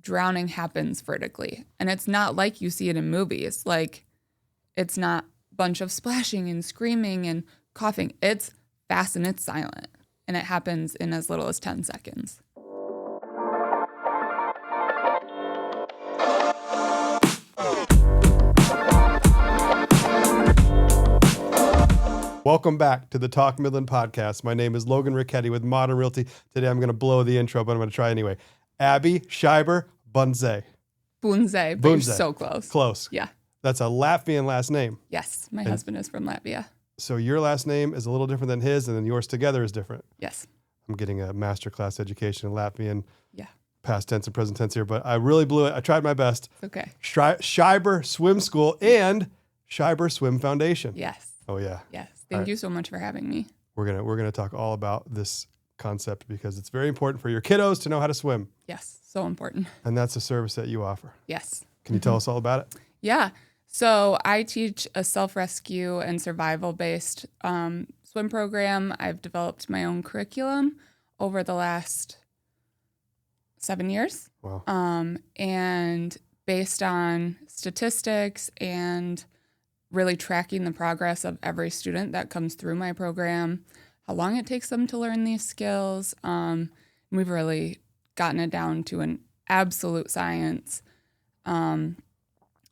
drowning happens vertically. And it's not like you see it in movies. Like, it's not a bunch of splashing and screaming and coughing. It's fast and it's silent. And it happens in as little as 10 seconds. Welcome back to the Talk Midland podcast. My name is Logan Ricchetti with Modern Realty. Today I'm going to blow the intro, but I'm going to try anyway. Abbi, Schieber, Bundze. Bundze, but you're so close. Close. Yeah. That's a Latvian last name. Yes, my husband is from Latvia. So your last name is a little different than his, and then yours together is different. Yes. I'm getting a masterclass education in Latvian. Yeah. Past tense and present tense here, but I really blew it. I tried my best. Okay. Schieber Swim School and Schieber Swim Foundation. Yes. Oh yeah. Yes. Thank you so much for having me. We're gonna talk all about this concept because it's very important for your kiddos to know how to swim. Yes. So important. And that's a service that you offer. Yes. Can you tell us all about it? Yeah. So I teach a self-rescue and survival-based swim program. I've developed my own curriculum over the last 7 years. Wow. And based on statistics and really tracking the progress of every student that comes through my program, how long it takes them to learn these skills. We've really gotten it down to an absolute science.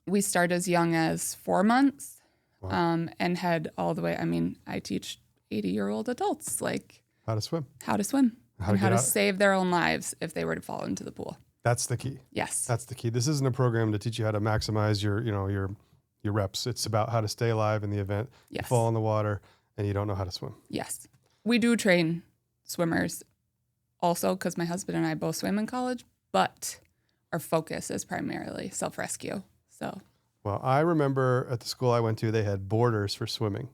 We start as young as 4 months. Wow. And head all the way. I mean, I teach 80-year-old adults How to swim. how to swim and how to out. save their own lives if they were to fall into the pool. That's the key. Yes. That's the key. This isn't a program to teach you how to maximize your reps. It's about how to stay alive in the event you Yes. fall in the water and you don't know how to swim. Yes. We do train swimmers also because my husband and I both swim in college, but our focus is primarily self-rescue. So, Well, I remember at the school I went to, they had boarders for swimming,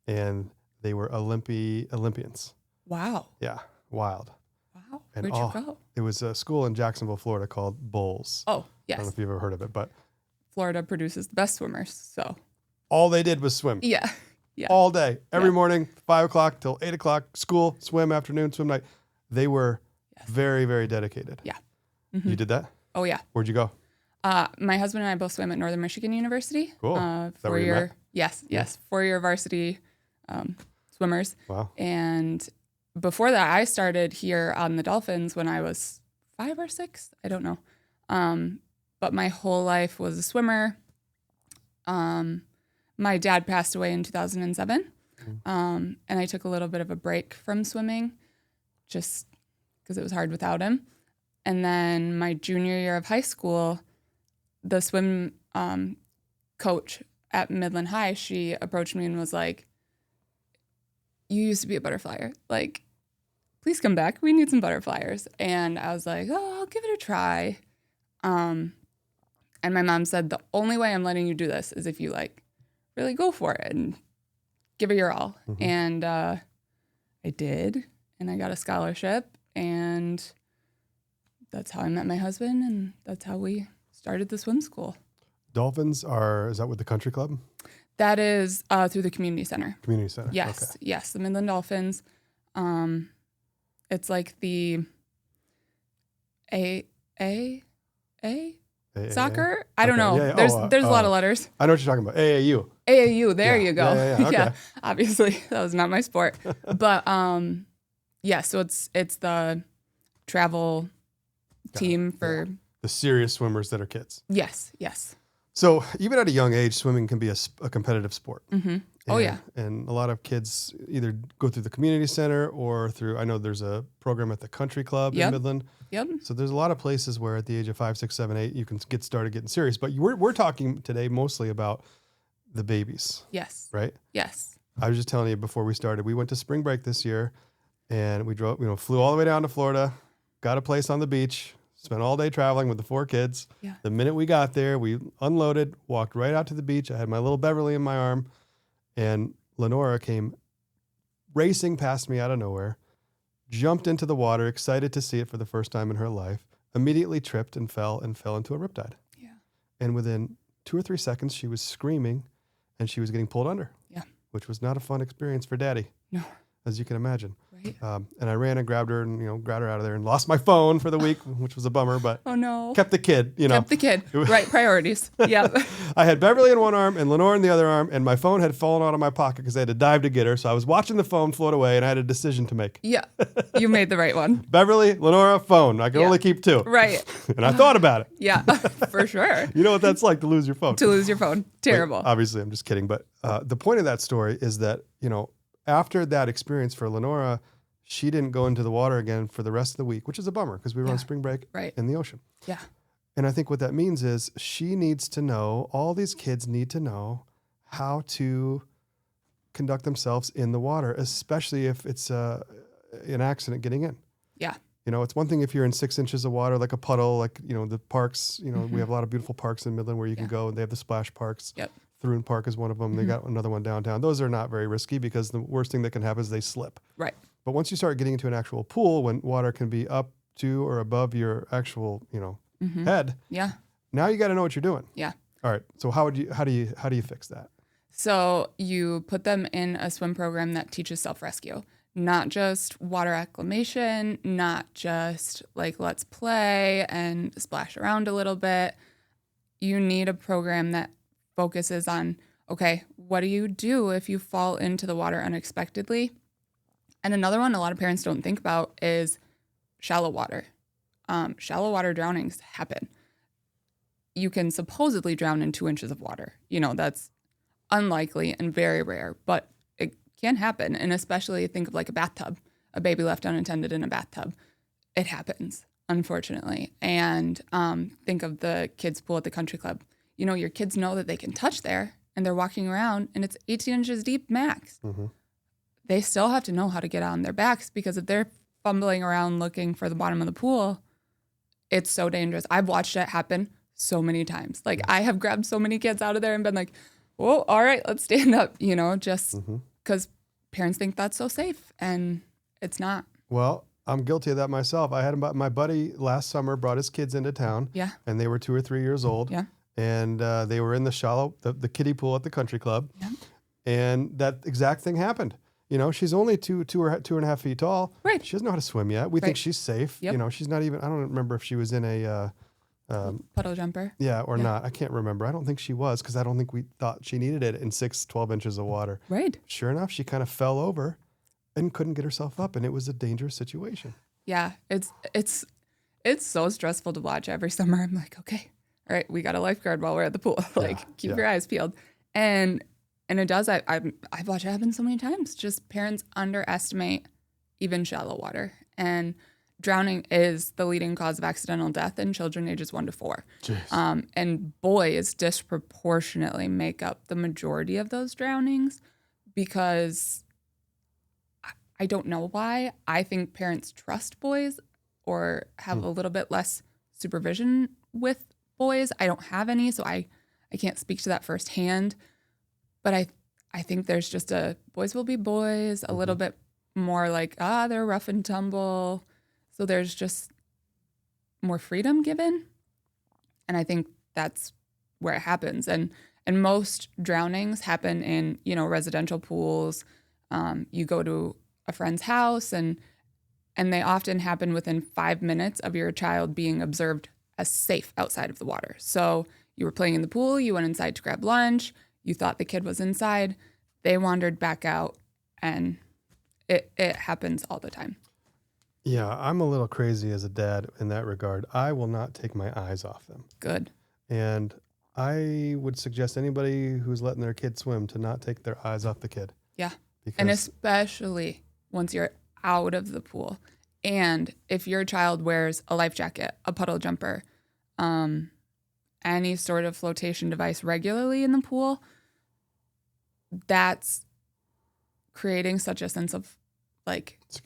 and they were Olympians. wow. Yeah, wild. Wow. And Where'd you go? It was a school in Jacksonville, Florida called Bowls. Oh, I don't know yes. if you've ever heard of it, but Florida produces the best swimmers. So, all they did was swim. yeah. Yeah. All day, every Yeah. morning, 5 o'clock till 8 o'clock, school, swim afternoon, swim night. They were Yes. very, very dedicated. Yeah. You did that? Oh, yeah. Where'd you go? My husband and I both swim at Northern Michigan University. Cool. Is that where you met? Yes, 4-year varsity swimmers. Wow. And before that, I started here on the Dolphins when I was 5 or 6. I don't know. But my whole life was a swimmer. My dad passed away in 2007. And I took a little bit of a break from swimming just because it was hard without him. And then my junior year of high school, the swim coach at Midland High, she approached me and was like, "You used to be a butterflyer. Like, please come back. We need some butterflyers." And I was like, "Oh, I'll give it a try." And my mom said, "The only way I'm letting you do this is if you really go for it and give it your all." Mhm. And I did, and I got a scholarship, and that's how I met my husband, and that's how we started the swim school. Dolphins is that with the country club? That is through the community center. Community center. Yes, Okay. yes, the Midland Dolphins. It's like the A soccer. I don't know. Yeah, yeah. There's a lot of letters. I know what you're talking about. AAU. AAU. There Yeah, you go. yeah, okay. Obviously, that was not my sport, but yeah. So it's the travel team for The serious swimmers that are kids. yes. So even at a young age, swimming can be a competitive sport. Mm-hmm. Oh, yeah. And a lot of kids either go through the community center or I know there's a program at the country club in Midland. Yep. So there's a lot of places where at the age of 5, 6, 7, 8, you can get started getting serious. But we're talking today mostly about the babies, Yes. right? Yes. I was just telling you before we started, we went to spring break this year and we flew all the way down to Florida, got a place on the beach, spent all day traveling with the 4 kids. Yeah. The minute we got there, we unloaded, walked right out to the beach. I had my little Beverly in my arm, and Lenora came racing past me out of nowhere, jumped into the water, excited to see it for the first time in her life, immediately tripped and fell into a riptide. Yeah. And within 2 or 3 seconds, she was screaming and she was getting pulled under. Yeah. Which was not a fun experience for Daddy, No. as you can imagine. Right. Right. And I ran and grabbed her and, grabbed her out of there and lost my phone for the week, which was a bummer, but Oh no. kept the kid, Kept the kid. Right. Priorities. Yep. I had Beverly in one arm and Lenore in the other arm, and my phone had fallen out of my pocket because I had to dive to get her. So I was watching the phone float away, and I had a decision to make. Yeah. You made the right one. Beverly, Lenora, phone. I can only keep 2. Right. And I thought about it. Yeah, for sure. You know what that's like to lose your phone. To lose your phone. Terrible. Like, obviously, I'm just kidding. But the point of that story is that, after that experience for Lenora, she didn't go into the water again for the rest of the week, which is a bummer because we were on spring break in the ocean. Yeah. And I think what that means is she needs to know, all these kids need to know how to conduct themselves in the water, especially if it's an accident getting in. Yeah. It's one thing if you're in 6 inches of water, like a puddle, like, the parks, we have a lot of beautiful parks in Midland where you can go, and they have the splash parks. Yep. Thrun Park is one of them. They got another one downtown. Those are not very risky because the worst thing that can happen is they slip. Right. But once you start getting into an actual pool, when water can be up to or above your actual, head. Yeah. Now you got to know what you're doing. Yeah. All right. So how do you fix that? So you put them in a swim program that teaches self-rescue, not just water acclimation, not just like let's play and splash around a little bit. You need a program that focuses on, okay, what do you do if you fall into the water unexpectedly? And another one a lot of parents don't think about is shallow water. Shallow water drownings happen. You can supposedly drown in 2 inches of water. That's unlikely and very rare, but it can happen. And especially think of like a bathtub, a baby left unattended in a bathtub. It happens, unfortunately. And think of the kids' pool at the country club. Your kids know that they can touch there and they're walking around and it's 18 inches deep max. Mm-hmm. They still have to know how to get on their backs because if they're fumbling around looking for the bottom of the pool, it's so dangerous. I've watched it happen so many times. Like I have grabbed so many kids out of there and been like, whoa, all right, let's stand up, just because parents think that's so safe and it's not. Well, I'm guilty of that myself. I had my buddy last summer brought his kids into town. Yeah. And they were 2 or 3 years old. Yeah. And they were in the kiddie pool at the country club. Yeah. And that exact thing happened. She's only 2.5 feet tall. Right. She doesn't know how to swim yet. We think she's safe. Yep. She's not even, I don't remember if she was in a puddle jumper. Yeah, or not. I can't remember. I don't think she was because I don't think we thought she needed it in 12 inches of water. Right. Sure enough, she kind of fell over and couldn't get herself up, and it was a dangerous situation. Yeah, it's so stressful to watch every summer. I'm like, okay, all right, we got a lifeguard while we're at the pool. Keep your eyes peeled. And it does. I've watched it happen so many times. Just parents underestimate even shallow water. And drowning is the leading cause of accidental death in children ages 1 to 4. And boys disproportionately make up the majority of those drownings because I don't know why. I think parents trust boys or have a little bit less supervision with boys. I don't have any, so I can't speak to that firsthand. But I think there's just boys will be boys, a little bit more like, they're rough and tumble. So there's just more freedom given. And I think that's where it happens. And most drownings happen in, residential pools. You go to a friend's house and they often happen within 5 minutes of your child being observed as safe outside of the water. So you were playing in the pool, you went inside to grab lunch, you thought the kid was inside, they wandered back out, and it happens all the time. Yeah, I'm a little crazy as a dad in that regard. I will not take my eyes off them. Good. And I would suggest anybody who's letting their kid swim to not take their eyes off the kid. Yeah. And especially once you're out of the pool. And if your child wears a life jacket, a puddle jumper, any sort of flotation device regularly in the pool, that's creating such a sense of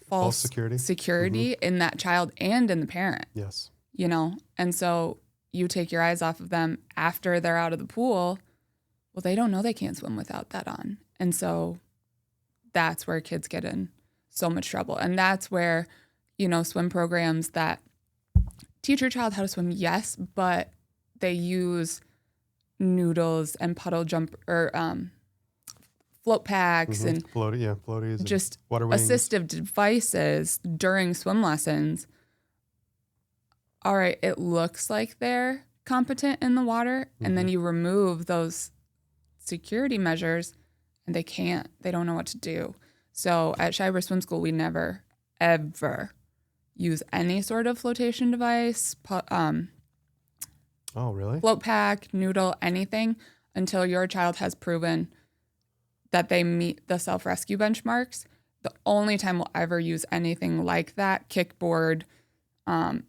false security in that child and in the parent. Yes. And so you take your eyes off of them after they're out of the pool. Well, they don't know they can't swim without that on. And so that's where kids get in so much trouble. And that's where, swim programs that teach your child how to swim, yes, but they use noodles and puddle jump or float packs and floaties, just and water wings. assistive devices during swim lessons. All right, it looks like they're competent in the water, and then you remove those security measures, and they don't know what to do. So at Schieber Swim School, we never, ever use any sort of flotation device, Oh, really? float pack, noodle, anything until your child has proven that they meet the self-rescue benchmarks. The only time we'll ever use anything like that, kickboard,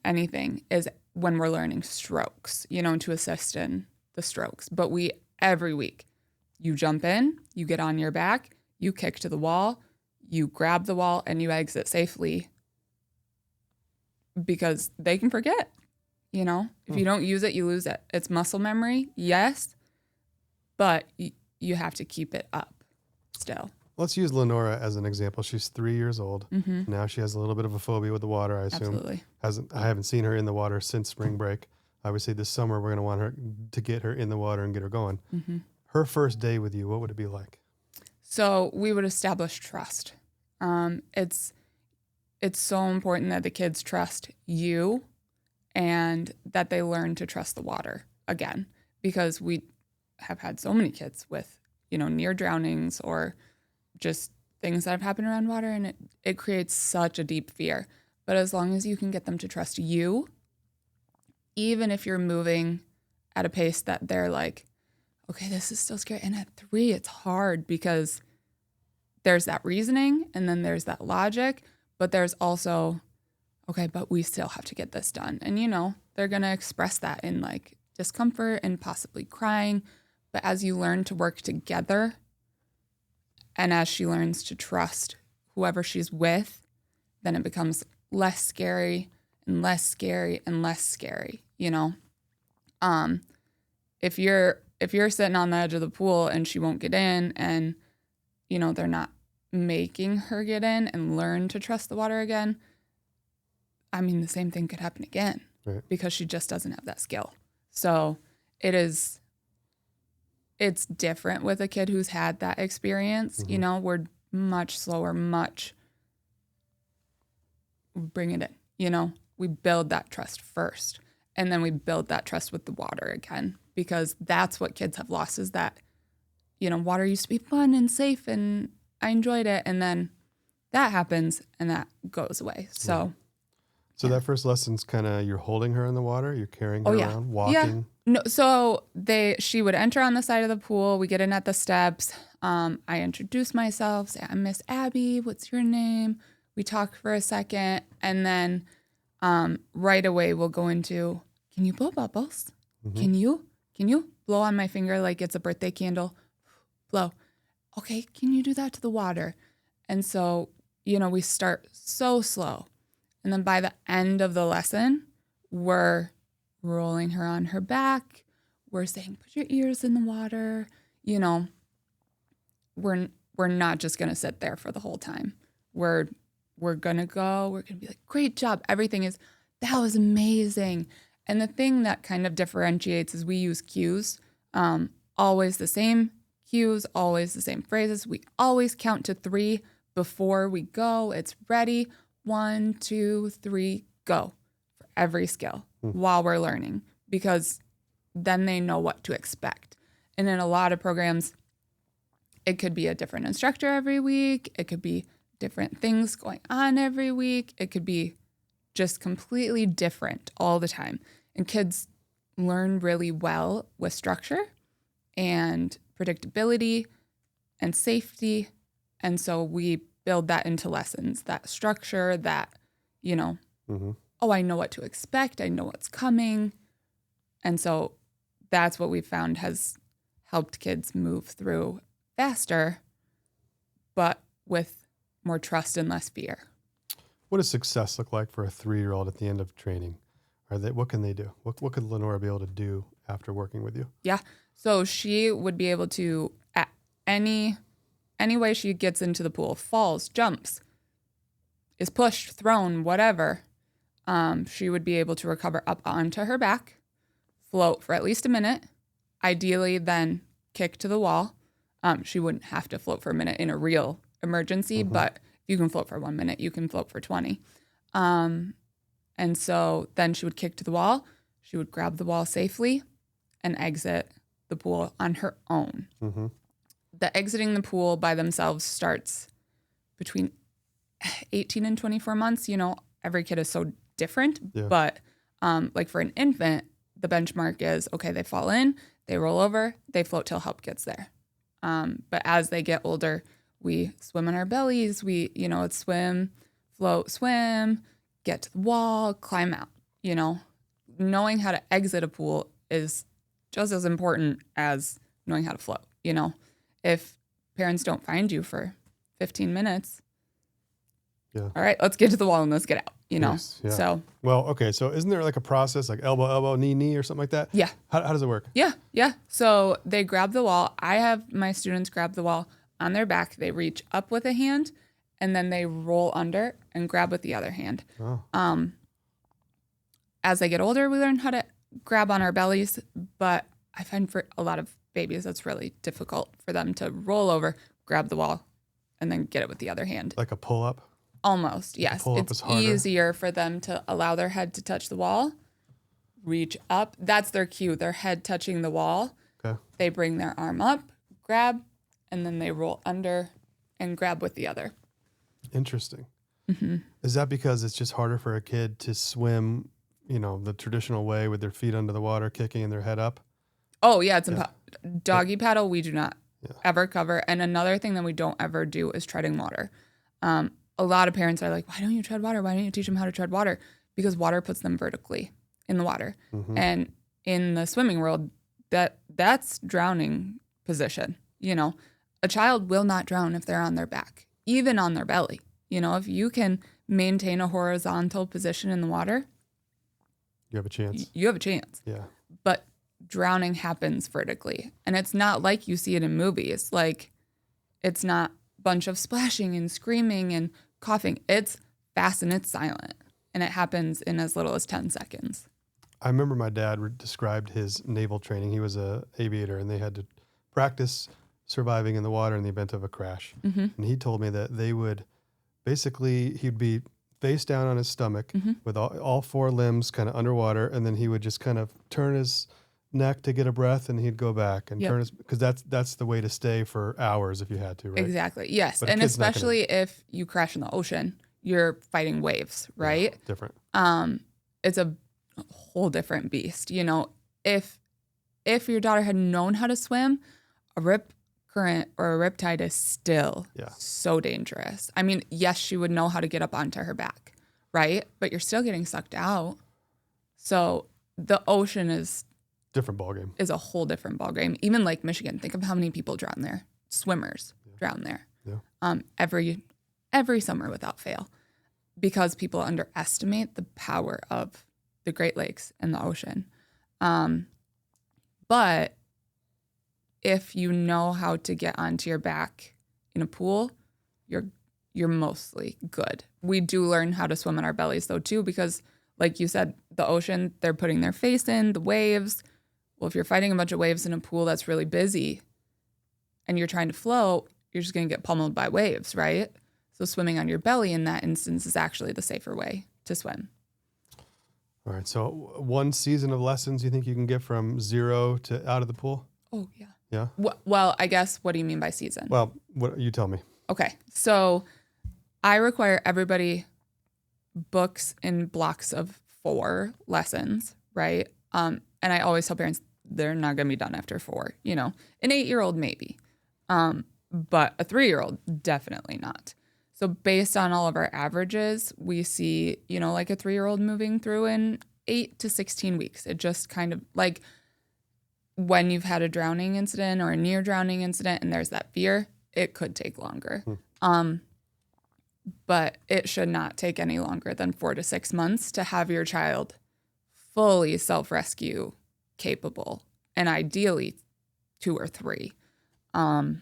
anything, is when we're learning strokes, to assist in the strokes. But every week, you jump in, you get on your back, you kick to the wall, you grab the wall, and you exit safely, because they can forget. If you don't use it, you lose it. It's muscle memory, yes, but you have to keep it up still. Let's use Lenora as an example. She's 3 years old. Now she has a little bit of a phobia with the water, I assume. Absolutely. I haven't seen her in the water since spring break. Obviously, this summer we're going to want her to get her in the water and get her going. Her first day with you, what would it be like? So we would establish trust. It's so important that the kids trust you and that they learn to trust the water again, because we have had so many kids with, near drownings or just things that have happened around water, and it creates such a deep fear. But as long as you can get them to trust you, even if you're moving at a pace that they're like, okay, this is still scary. And at 3, it's hard because there's that reasoning and then there's that logic, but there's also, okay, but we still have to get this done. And, they're going to express that in like discomfort and possibly crying. But as you learn to work together, and as she learns to trust whoever she's with, then it becomes less scary and less scary and less scary, If you're sitting on the edge of the pool and she won't get in, and, they're not making her get in and learn to trust the water again, I mean, the same thing could happen again, right? Because she just doesn't have that skill. So it's different with a kid who's had that experience. We're much slower, bring it in, we build that trust first, and then we build that trust with the water again, because that's what kids have lost, is that, water used to be fun and safe and I enjoyed it. And then that happens and that goes away. So, right. So that first lesson's kind of, you're holding her in the water, you're carrying her around, walking. Yeah. No, so she would enter on the side of the pool. We get in at the steps. I introduce myself, say, I'm Miss Abbi. What's your name? We talk for a second, and then right away we'll go into, can you blow bubbles? Can you blow on my finger like it's a birthday candle? Blow. Okay, can you do that to the water? And so, we start so slow. And then by the end of the lesson, we're rolling her on her back. We're saying, put your ears in the water. We're not just going to sit there for the whole time. We're going to go. We're going to be like, great job. That was amazing. And the thing that kind of differentiates is we use cues, always the same cues, always the same phrases. We always count to 3 before we go. It's ready. 1, 2, 3, go, for every skill while we're learning, because then they know what to expect. And in a lot of programs, it could be a different instructor every week. It could be different things going on every week. It could be just completely different all the time. And kids learn really well with structure and predictability and safety. And so we build that into lessons, that structure, that, oh, I know what to expect. I know what's coming. And so that's what we found has helped kids move through faster, but with more trust and less fear. What does success look like for a 3-year-old at the end of training? What can they do? What could Lenora be able to do after working with you? Yeah. So she would be able to, at any way she gets into the pool, falls, jumps, is pushed, thrown, whatever, she would be able to recover up onto her back, float for at least a minute, ideally then kick to the wall, She wouldn't have to float for a minute in a real emergency, but if you can float for 1 minute, you can float for 20. And so then she would kick to the wall. She would grab the wall safely and exit the pool on her own. The exiting the pool by themselves starts between 18 and 24 months. Every kid is so different, but like for an infant, the benchmark is, okay, they fall in, they roll over, they float till help gets there. But as they get older, we swim on our bellies. It's swim, float, swim, get to the wall, climb out. Knowing how to exit a pool is just as important as knowing how to float. If parents don't find you for 15 minutes, all right, let's get to the wall and let's get out, Yes, yeah. So. Well, okay. So isn't there like a process like elbow, elbow, knee, knee or something like that? Yeah. How does it work? Yeah. So they grab the wall. I have my students grab the wall on their back. They reach up with a hand and then they roll under and grab with the other hand. Oh. As they get older, we learn how to grab on our bellies, but I find for a lot of babies, it's really difficult for them to roll over, grab the wall, and then get it with the other hand. Like a pull up? Almost, yes. It's easier for them to allow their head to touch the wall, reach up. That's their cue, their head touching the wall. Okay. They bring their arm up, grab, and then they roll under and grab with the other. Interesting. Is that because it's just harder for a kid to swim, the traditional way with their feet under the water, kicking and their head up? Oh, yeah. It's doggy paddle, we do not ever cover. And another thing that we don't ever do is treading water. A lot of parents are like, why don't you tread water? Why don't you teach them how to tread water? Because water puts them vertically in the water. And in the swimming world, that's drowning position. A child will not drown if they're on their back, even on their belly. If you can maintain a horizontal position in the water, you have a chance. You have a chance. Yeah. But drowning happens vertically. And it's not like you see it in movies. Like, it's not a bunch of splashing and screaming and coughing. It's fast and it's silent. And it happens in as little as 10 seconds. I remember my dad described his naval training. He was an aviator, and they had to practice surviving in the water in the event of a crash. And he told me that they would he'd be face down on his stomach with all four limbs kind of underwater, and then he would just kind of turn his neck to get a breath, and he'd go back and turn his, because that's the way to stay for hours if you had to, right? Exactly. Yes. But and especially if you crash in the ocean, you're fighting waves, right? Yeah, different. It's a whole different beast. If your daughter had known how to swim, a rip current or a riptide is still so dangerous. I mean, yes, she would know how to get up onto her back, right? But you're still getting sucked out. So the ocean is different ballgame. Is a whole different ballgame. Even Lake Michigan, think of how many people drown there. Swimmers drown there. Yeah. Every summer without fail, because people underestimate the power of the Great Lakes and the ocean. But if you know how to get onto your back in a pool, you're mostly good. We do learn how to swim on our bellies though too, because like you said, the ocean, they're putting their face in, the waves. Well, if you're fighting a bunch of waves in a pool that's really busy and you're trying to float, you're just going to get pummeled by waves, right? So swimming on your belly in that instance is actually the safer way to swim. All right. So one season of lessons you think you can get from 0 to out of the pool? Oh, yeah. Yeah? Well, I guess, what do you mean by season? Well, what you tell me. Okay. So I require everybody books in blocks of 4 lessons, right? And I always tell parents they're not going to be done after 4. An 8-year-old maybe, but a 3-year-old definitely not. So based on all of our averages, we see, like a 3-year-old moving through in 8 to 16 weeks. It just kind of like when you've had a drowning incident or a near drowning incident and there's that fear, it could take longer. But it should not take any longer than 4 to 6 months to have your child fully self-rescue capable, and ideally 2 or 3. And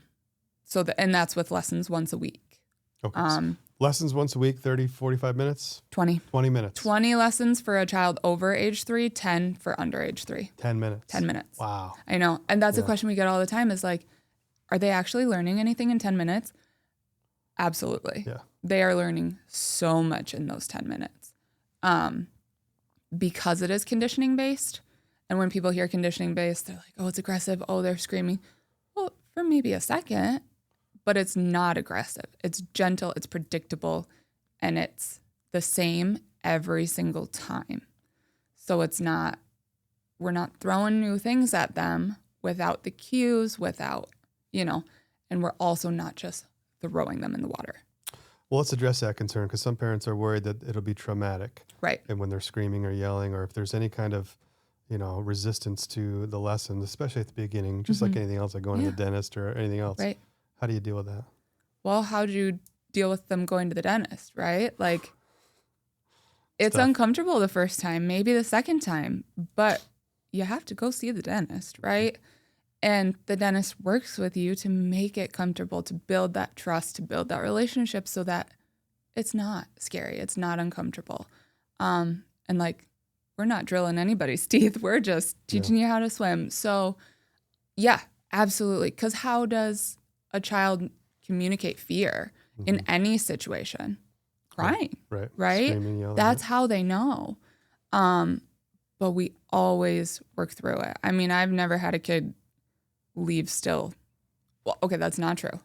that's with lessons once a week. Okay. Lessons once a week, 30, 45 minutes? 20. 20 minutes. 20 lessons for a child over age 3, 10 for under age 3. 10 minutes. 10 minutes. Wow. I know. And that's a question we get all the time is like, Are they actually learning anything in 10 minutes? Absolutely. Yeah. They are learning so much in those 10 minutes. Because it is conditioning based. And when people hear conditioning based, they're like, oh, it's aggressive. Oh, they're screaming. Well, for maybe a second, but it's not aggressive. It's gentle, it's predictable, and it's the same every single time. So we're not throwing new things at them without the cues, without, and we're also not just throwing them in the water. Well, let's address that concern because some parents are worried that it'll be traumatic. Right. And when they're screaming or yelling, or if there's any kind of, resistance to the lesson, especially at the beginning, just like anything else, like going to the dentist or anything else. Right. How do you deal with that? Well, how do you deal with them going to the dentist, right? Like, it's tough. uncomfortable the first time, maybe the second time, but you have to go see the dentist, right? And the dentist works with you to make it comfortable, to build that trust, to build that relationship so that it's not scary, it's not uncomfortable. And like, we're not drilling anybody's teeth. We're just teaching you how to swim. So yeah, absolutely. Because how does a child communicate fear in any situation? Crying, right? Screaming, yelling. That's how they know. But we always work through it. I mean, I've never had a kid leave still. Well, okay, that's not true.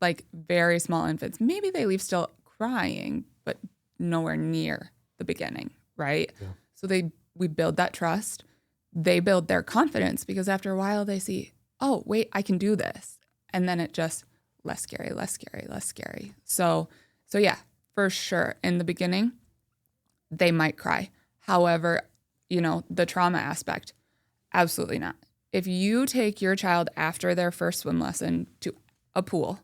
Like very small infants, maybe they leave still crying, but nowhere near the beginning, right? Yeah. So we build that trust. They build their confidence because after a while they see, oh, wait, I can do this. And then it just less scary, less scary, less scary. So yeah, for sure. In the beginning, they might cry. However, the trauma aspect, absolutely not. If you take your child after their first swim lesson to a pool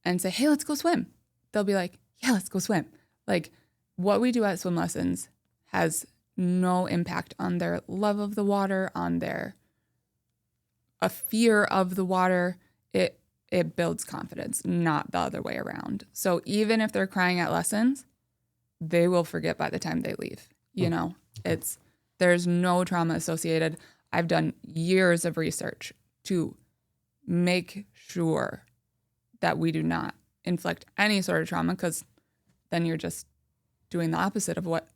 and say, hey, let's go swim, they'll be like, yeah, let's go swim. Like what we do at swim lessons has no impact on their love of the water, on a fear of the water. It builds confidence, not the other way around. So even if they're crying at lessons, they will forget by the time they leave. There's no trauma associated. I've done years of research to make sure that we do not inflict any sort of trauma, because then you're just doing the opposite of what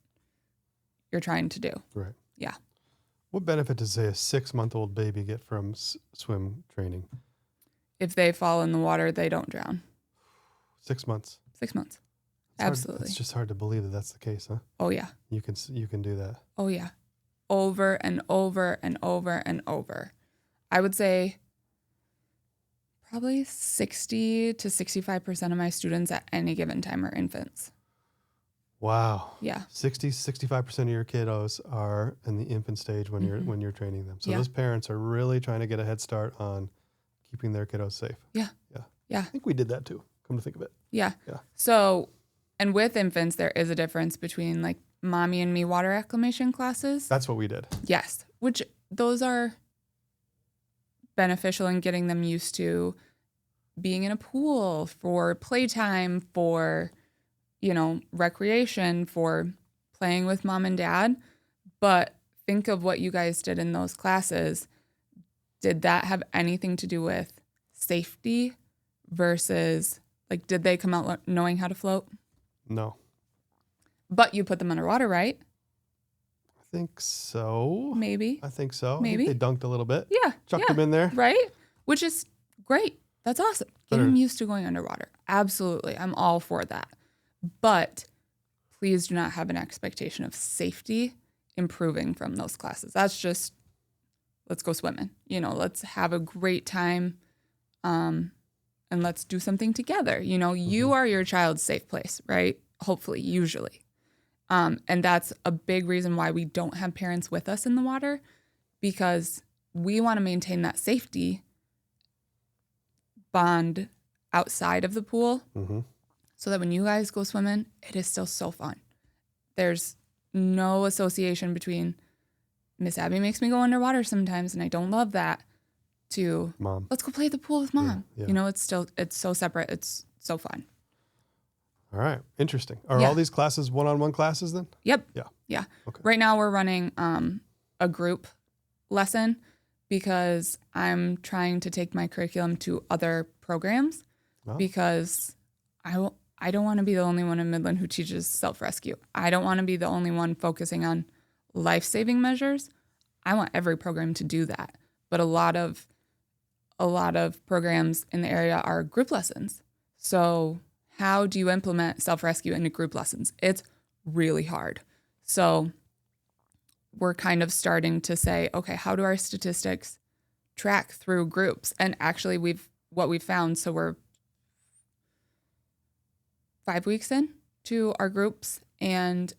you're trying to do. Right. Yeah. What benefit does, say, a 6-month-old baby get from swim training? If they fall in the water, they don't drown. 6 months. 6 months. It's Absolutely. It's just hard to believe that that's the case, huh? Oh yeah. You can do that. Oh yeah. Over and over and over and over. I would say probably 60 to 65% of my students at any given time are infants. Wow. Yeah. 65% of your kiddos are in the infant stage when you're training them. So those parents are really trying to get a head start on keeping their kiddos safe. Yeah. Yeah. Yeah. I think we did that too, come to think of it. Yeah. Yeah. So, and with infants, there is a difference between like mommy and me water acclimation classes. That's what we did. Yes. Which those are beneficial in getting them used to being in a pool, for playtime, for, recreation, for playing with mom and dad. But think of what you guys did in those classes. Did that have anything to do with safety versus, like, did they come out knowing how to float? No. But you put them underwater, right? I think so. Maybe. I think so. Maybe. I think they dunked a little bit. Yeah. Chucked them in there. Right? Which is great. That's awesome. Get them used to going underwater. Absolutely. I'm all for that. But please do not have an expectation of safety improving from those classes. That's just, let's go swimming. Let's have a great time. And let's do something together. You are your child's safe place, right? Hopefully, usually. And that's a big reason why we don't have parents with us in the water, because we want to maintain that safety bond outside of the pool so that when you guys go swimming, it is still so fun. There's no association between Miss Abby makes me go underwater sometimes and I don't love that, to mom, let's go play at the pool with mom. Yeah. It's so separate. It's so fun. All right. Interesting. Are all these classes one-on-one classes then? Yep. Yeah. Yeah. Okay. Right now we're running a group lesson because I'm trying to take my curriculum to other programs Wow. because I don't want to be the only one in Midland who teaches self-rescue. I don't want to be the only one focusing on life-saving measures. I want every program to do that. But a lot of programs in the area are group lessons. So how do you implement self-rescue into group lessons? It's really hard. So we're kind of starting to say, okay, how do our statistics track through groups? And actually what we've found, so we're 5 weeks in to our groups, and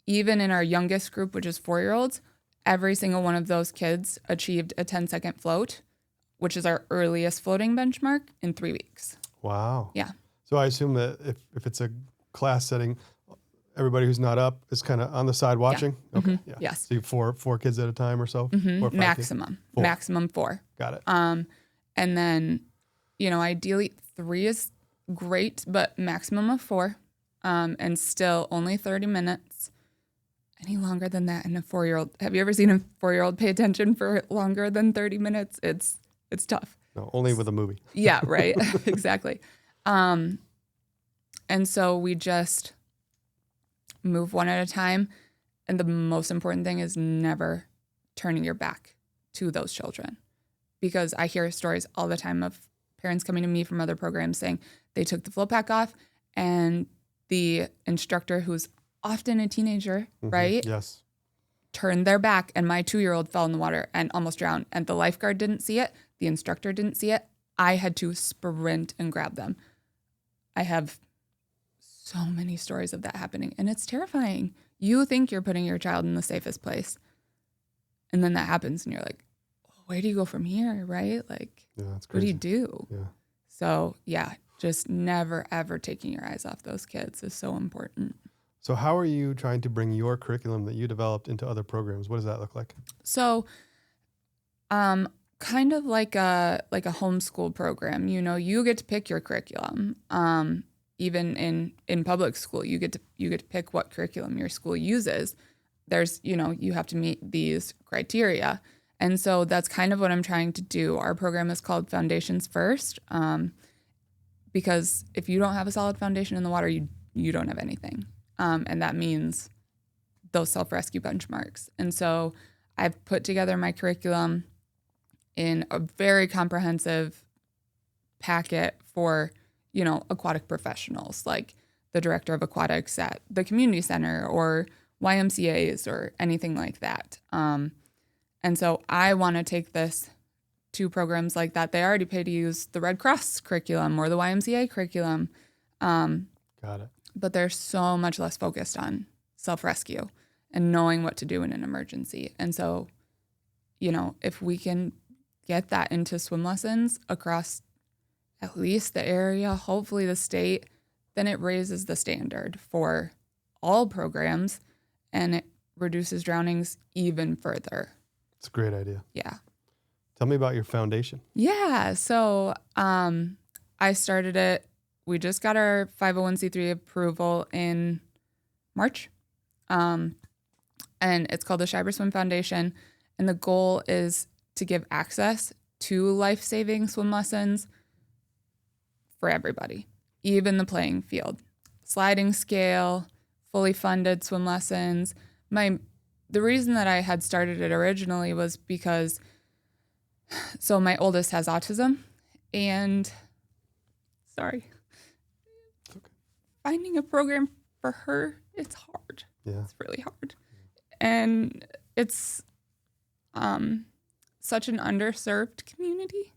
even in our youngest group, which is 4-year-olds, every single one of those kids achieved a 10-second float, which is our earliest floating benchmark, in 3 weeks. Wow. Yeah. So I assume that if it's a class setting, everybody who's not up is kind of on the side watching? Yeah. Okay. Mm-hmm. Yeah. Yes. So you have four kids at a time or so? Mm-hmm. 4 or 5 Maximum. Kids? 4. Maximum 4. Got it. And then, ideally 3 is great, but maximum of 4. And still only 30 minutes. Any longer than that, and a 4-year-old. Have you ever seen a 4-year-old pay attention for longer than 30 minutes? It's tough. No, only with a movie. Yeah, right. Exactly. And so we just move one at a time. And the most important thing is never turning your back to those children. Because I hear stories all the time of parents coming to me from other programs saying they took the float pack off and the instructor, who's often a teenager, right? Yes. Turned their back, and my 2-year-old fell in the water and almost drowned. And the lifeguard didn't see it. The instructor didn't see it. I had to sprint and grab them. I have so many stories of that happening, and it's terrifying. You think you're putting your child in the safest place, and then that happens, and you're like, where do you go from here, right? Like, Yeah, that's what do crazy. you do? Yeah. So, yeah, just never, ever taking your eyes off those kids is so important. So how are you trying to bring your curriculum that you developed into other programs? What does that look like? So, kind of like a homeschool program. You get to pick your curriculum. Even in public school, you get to pick what curriculum your school uses. There's, you have to meet these criteria. And so that's kind of what I'm trying to do. Our program is called Foundations First, because if you don't have a solid foundation in the water, you don't have anything. And that means those self-rescue benchmarks. And so I've put together my curriculum in a very comprehensive packet for, aquatic professionals, like the director of aquatics at the community center or YMCAs or anything like that. And so I want to take this to programs like that. They already pay to use the Red Cross curriculum or the YMCA curriculum. Got it. But they're so much less focused on self-rescue and knowing what to do in an emergency. And so, if we can get that into swim lessons across at least the area, hopefully the state, then it raises the standard for all programs and it reduces drownings even further. It's a great idea. Yeah. Tell me about your foundation. Yeah. So I started it. We just got our 501c3 approval in March. And it's called the Schieber Swim Foundation. And the goal is to give access to life-saving swim lessons for everybody, even the playing field. Sliding scale, fully funded swim lessons. The reason that I had started it originally was because, so my oldest has autism, and sorry, It's okay. finding a program for her, it's hard. Yeah. It's really hard. And it's such an underserved community.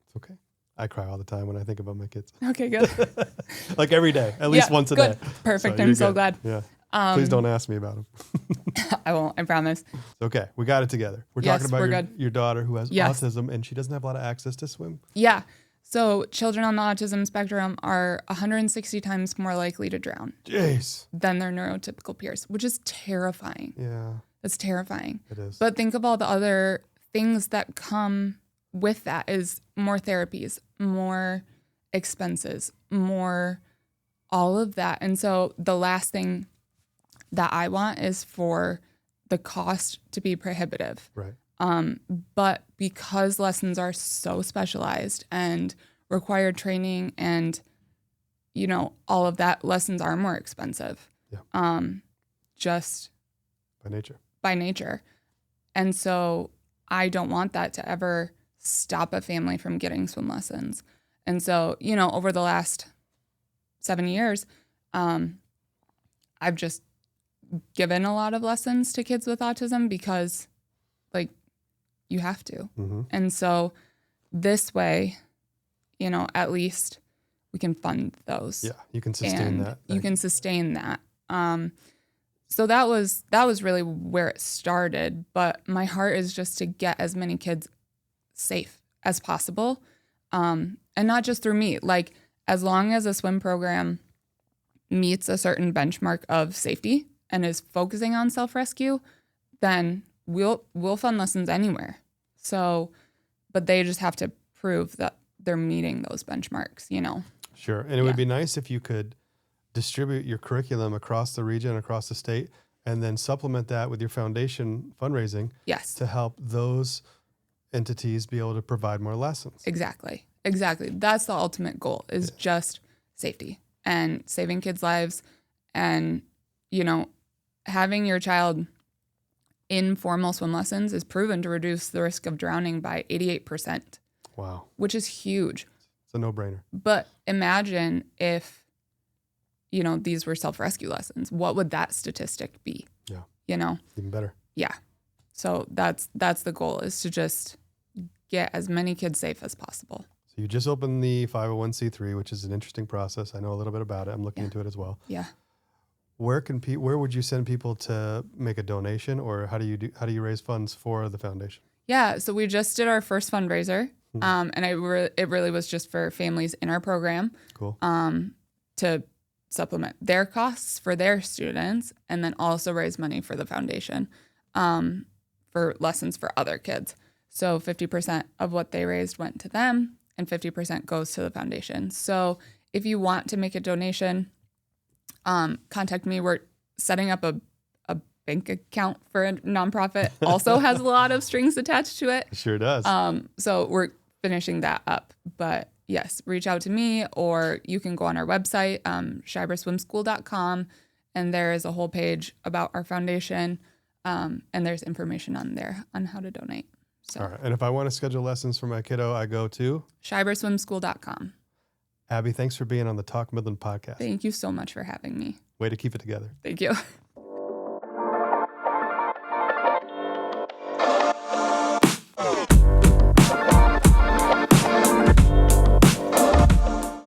It's okay. I cry all the time when I think about my kids. Okay, good. Like every day, at least once a day. Perfect. So I'm you're so good. glad. Yeah. Please don't ask me about them. I won't, I promise. It's okay. We got it together. We're Yes, talking we're about good. your daughter who has Yes. autism and she doesn't have a lot of access to swim. Yeah. So children on the autism spectrum are 160 times more likely to drown Jeez. than their neurotypical peers, which is terrifying. Yeah, That's terrifying. it is. But think of all the other things that come with that is more therapies, more expenses, more all of that. And so the last thing that I want is for the cost to be prohibitive. Right. But because lessons are so specialized and require training and, you know, all of that, lessons are more expensive. Yeah. Just by nature. And so I don't want that to ever stop a family from getting swim lessons. And so, you know, over the last 7 years, I've just given a lot of lessons to kids with autism because, like, you have to. Mm-hmm. And so this way, you know, at least we can fund those. Yeah, you can sustain that. You can sustain that. So that was really where it started. But my heart is just to get as many kids safe as possible. And not just through me. Like, as long as a swim program meets a certain benchmark of safety and is focusing on self-rescue, then we'll fund lessons anywhere. So, but they just have to prove that they're meeting those benchmarks, you know? Sure. And it would be nice if you could distribute your curriculum across the region, across the state, and then supplement that with your foundation fundraising. Yes. To help those entities be able to provide more lessons. Exactly. That's the ultimate goal, is just safety and saving kids' lives and, you know, having your child in formal swim lessons is proven to reduce the risk of drowning by 88%. Wow. Which is huge. It's a no-brainer. But imagine if, you know, these were self-rescue lessons. What would that statistic be? Yeah. You know? Even better. Yeah. So that's the goal, is to just get as many kids safe as possible. So you just opened the 501c3, which is an interesting process. I know a little bit about it. I'm looking into it as well. Yeah. Where would you send people to make a donation, or how do you raise funds for the foundation? Yeah. So we just did our first fundraiser. And it really was just for families in our program. Cool. To supplement their costs for their students, and then also raise money for the foundation, for lessons for other kids. So 50% of what they raised went to them, and 50% goes to the foundation. So if you want to make a donation, contact me. We're setting up a bank account for a nonprofit. Also has a lot of strings attached to it. It sure does. So we're finishing that up. But yes, reach out to me, or you can go on our website, schieberswimschool.com, and there is a whole page about our foundation, and there's information on there on how to donate. So. All right. And if I want to schedule lessons for my kiddo, I go to schieberswimschool.com. Abbi, thanks for being on the Talk Midland podcast. Thank you so much for having me. Way to keep it together. Thank you.